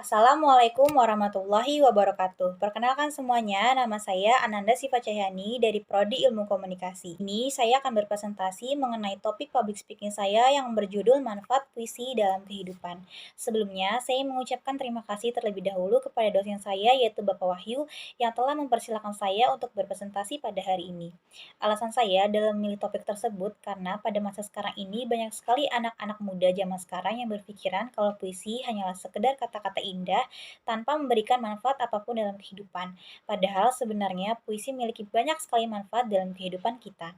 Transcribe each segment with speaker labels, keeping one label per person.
Speaker 1: Assalamualaikum warahmatullahi wabarakatuh. Perkenalkan semuanya, nama saya Ananda Siva Cahyani dari Prodi Ilmu Komunikasi. Ini saya akan berpresentasi mengenai topik public speaking saya yang berjudul Manfaat Puisi dalam Kehidupan. Sebelumnya, saya mengucapkan terima kasih terlebih dahulu kepada dosen saya yaitu Bapak Wahyu yang telah mempersilahkan saya untuk berpresentasi pada hari ini. Alasan saya dalam memilih topik tersebut karena pada masa sekarang ini banyak sekali anak-anak muda zaman sekarang yang berpikiran kalau puisi hanyalah sekedar kata-kata indah tanpa memberikan manfaat apapun dalam kehidupan. Padahal sebenarnya puisi memiliki banyak sekali manfaat dalam kehidupan kita.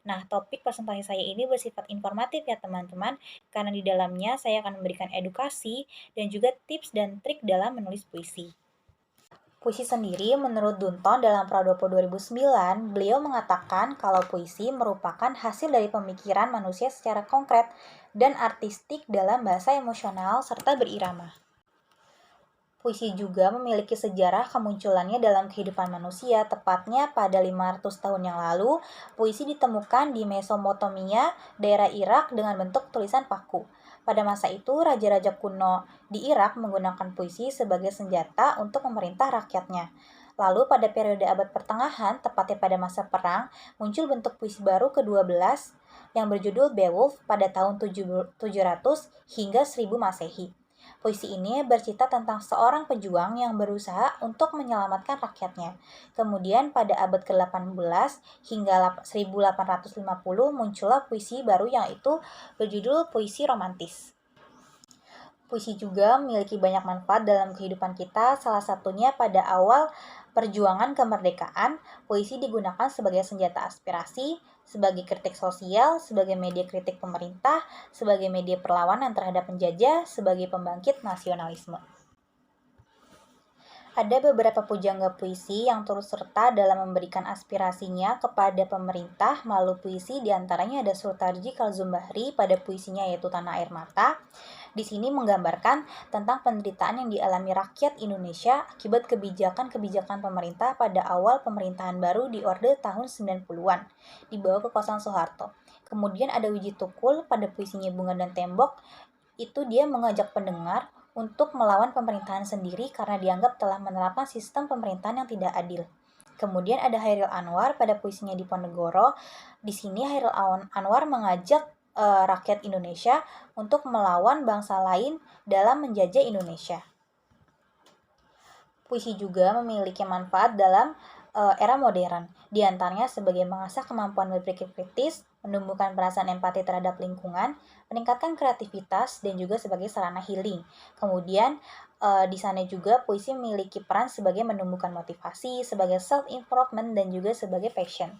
Speaker 1: Nah, topik presentasi saya ini bersifat informatif ya teman-teman, karena di dalamnya saya akan memberikan edukasi dan juga tips dan trik dalam menulis puisi. Puisi sendiri, menurut Dunton dalam Pradopo 2009, beliau mengatakan kalau puisi merupakan hasil dari pemikiran manusia secara konkret dan artistik dalam bahasa emosional serta berirama. Puisi juga memiliki sejarah kemunculannya dalam kehidupan manusia, tepatnya pada 500 tahun yang lalu, puisi ditemukan di Mesopotamia, daerah Irak dengan bentuk tulisan paku. Pada masa itu, raja-raja kuno di Irak menggunakan puisi sebagai senjata untuk memerintah rakyatnya. Lalu pada periode abad pertengahan, tepatnya pada masa perang, muncul bentuk puisi baru ke-12 yang berjudul Beowulf pada tahun 700 hingga 1000 Masehi. Puisi ini bercerita tentang seorang pejuang yang berusaha untuk menyelamatkan rakyatnya. Kemudian pada abad ke-18 hingga 1850 muncullah puisi baru yang itu berjudul puisi romantis. Puisi juga memiliki banyak manfaat dalam kehidupan kita, salah satunya pada awal perjuangan kemerdekaan, puisi digunakan sebagai senjata aspirasi, sebagai kritik sosial, sebagai media kritik pemerintah, sebagai media perlawanan terhadap penjajah, sebagai pembangkit nasionalisme. Ada beberapa pujangga puisi yang turut serta dalam memberikan aspirasinya kepada pemerintah melalui puisi, diantaranya ada Surtarji Kalzumbahri pada puisinya yaitu Tanah Air Mata. Di sini menggambarkan tentang penderitaan yang dialami rakyat Indonesia akibat kebijakan-kebijakan pemerintah pada awal pemerintahan baru di Orde tahun 90-an di bawah kekuasaan Soeharto. Kemudian ada Wiji Tukul pada puisinya Bunga dan Tembok, itu dia mengajak pendengar untuk melawan pemerintahan sendiri karena dianggap telah menerapkan sistem pemerintahan yang tidak adil. Kemudian ada Hairil Anwar pada puisinya Diponegoro. Di sini Hairil Anwar mengajak rakyat Indonesia untuk melawan bangsa lain dalam menjajah Indonesia. Puisi juga memiliki manfaat dalam era modern, di antaranya sebagai mengasah kemampuan berpikir kritis, menumbuhkan perasaan empati terhadap lingkungan, meningkatkan kreativitas, dan juga sebagai sarana healing. Kemudian, di sana juga puisi memiliki peran sebagai menumbuhkan motivasi, sebagai self-improvement, dan juga sebagai passion.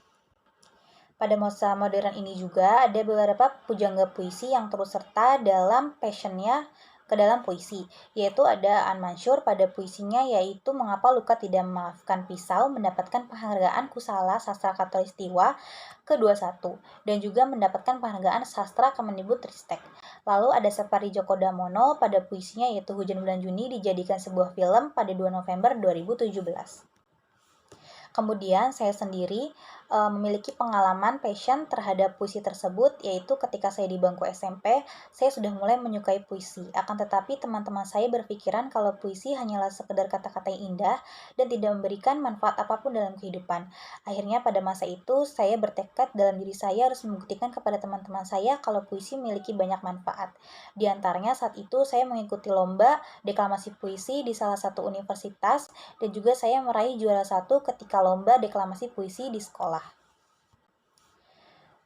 Speaker 1: Pada masa modern ini juga ada beberapa pujangga puisi yang turut serta dalam passionnya ke dalam puisi, yaitu ada An Mansur pada puisinya yaitu Mengapa Luka Tidak Memaafkan Pisau mendapatkan penghargaan Kusala Sastra Khatulistiwa ke-21 dan juga mendapatkan penghargaan Sastra Kemendikbudristek. Lalu ada Sapardi Djoko Damono pada puisinya yaitu Hujan Bulan Juni dijadikan sebuah film pada 2 November 2017. Kemudian saya sendiri memiliki pengalaman passion terhadap puisi tersebut, yaitu ketika saya di bangku SMP, saya sudah mulai menyukai puisi. Akan tetapi teman-teman saya berpikiran kalau puisi hanyalah sekedar kata-kata yang indah dan tidak memberikan manfaat apapun dalam kehidupan. Akhirnya pada masa itu saya bertekad dalam diri saya harus membuktikan kepada teman-teman saya kalau puisi memiliki banyak manfaat. Di antaranya saat itu saya mengikuti lomba deklamasi puisi di salah satu universitas dan juga saya meraih juara 1 ketika lomba deklamasi puisi di sekolah.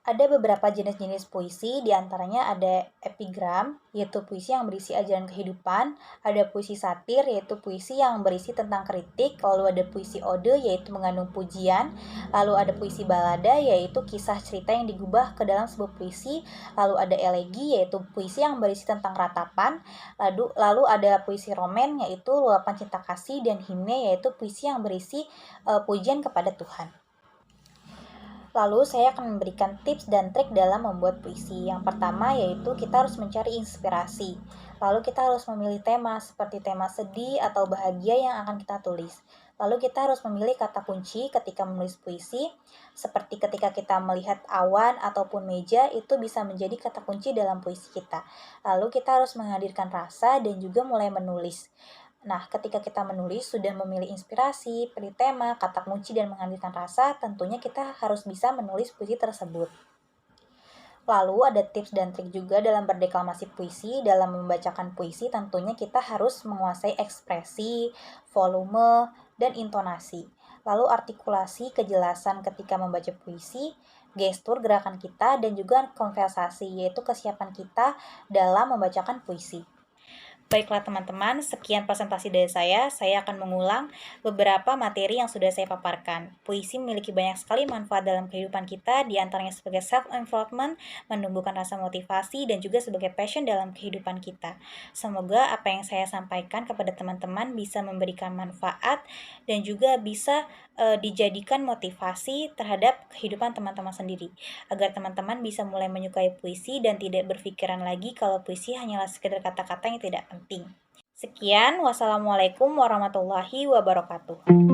Speaker 1: Ada beberapa jenis-jenis puisi, diantaranya ada epigram, yaitu puisi yang berisi ajaran kehidupan, ada puisi satir, yaitu puisi yang berisi tentang kritik, lalu ada puisi ode, yaitu mengandung pujian, lalu ada puisi balada, yaitu kisah cerita yang digubah ke dalam sebuah puisi, lalu ada elegi, yaitu puisi yang berisi tentang ratapan, lalu ada puisi roman, yaitu luapan cinta kasih, dan himne, yaitu puisi yang berisi pujian kepada Tuhan. Lalu saya akan memberikan tips dan trik dalam membuat puisi. Yang pertama yaitu kita harus mencari inspirasi. Lalu kita harus memilih tema seperti tema sedih atau bahagia yang akan kita tulis. Lalu kita harus memilih kata kunci ketika menulis puisi, seperti ketika kita melihat awan ataupun meja, itu bisa menjadi kata kunci dalam puisi kita. Lalu kita harus menghadirkan rasa dan juga mulai menulis. Nah, ketika kita menulis sudah memilih inspirasi, pilih tema, kata kunci, dan menghadirkan rasa, tentunya kita harus bisa menulis puisi tersebut. Lalu ada tips dan trik juga dalam berdeklamasi puisi. Dalam membacakan puisi tentunya kita harus menguasai ekspresi, volume, dan intonasi. Lalu artikulasi, kejelasan ketika membaca puisi, gestur gerakan kita, dan juga konversasi, yaitu kesiapan kita dalam membacakan puisi. Baiklah teman-teman, sekian presentasi dari saya. Saya akan mengulang beberapa materi yang sudah saya paparkan. Puisi memiliki banyak sekali manfaat dalam kehidupan kita, di antaranya sebagai self-improvement, menumbuhkan rasa motivasi, dan juga sebagai passion dalam kehidupan kita. Semoga apa yang saya sampaikan kepada teman-teman bisa memberikan manfaat dan juga bisa dijadikan motivasi terhadap kehidupan teman-teman sendiri, agar teman-teman bisa mulai menyukai puisi dan tidak berpikiran lagi kalau puisi hanyalah sekedar kata-kata yang tidak penting. Sekian, wassalamualaikum warahmatullahi wabarakatuh.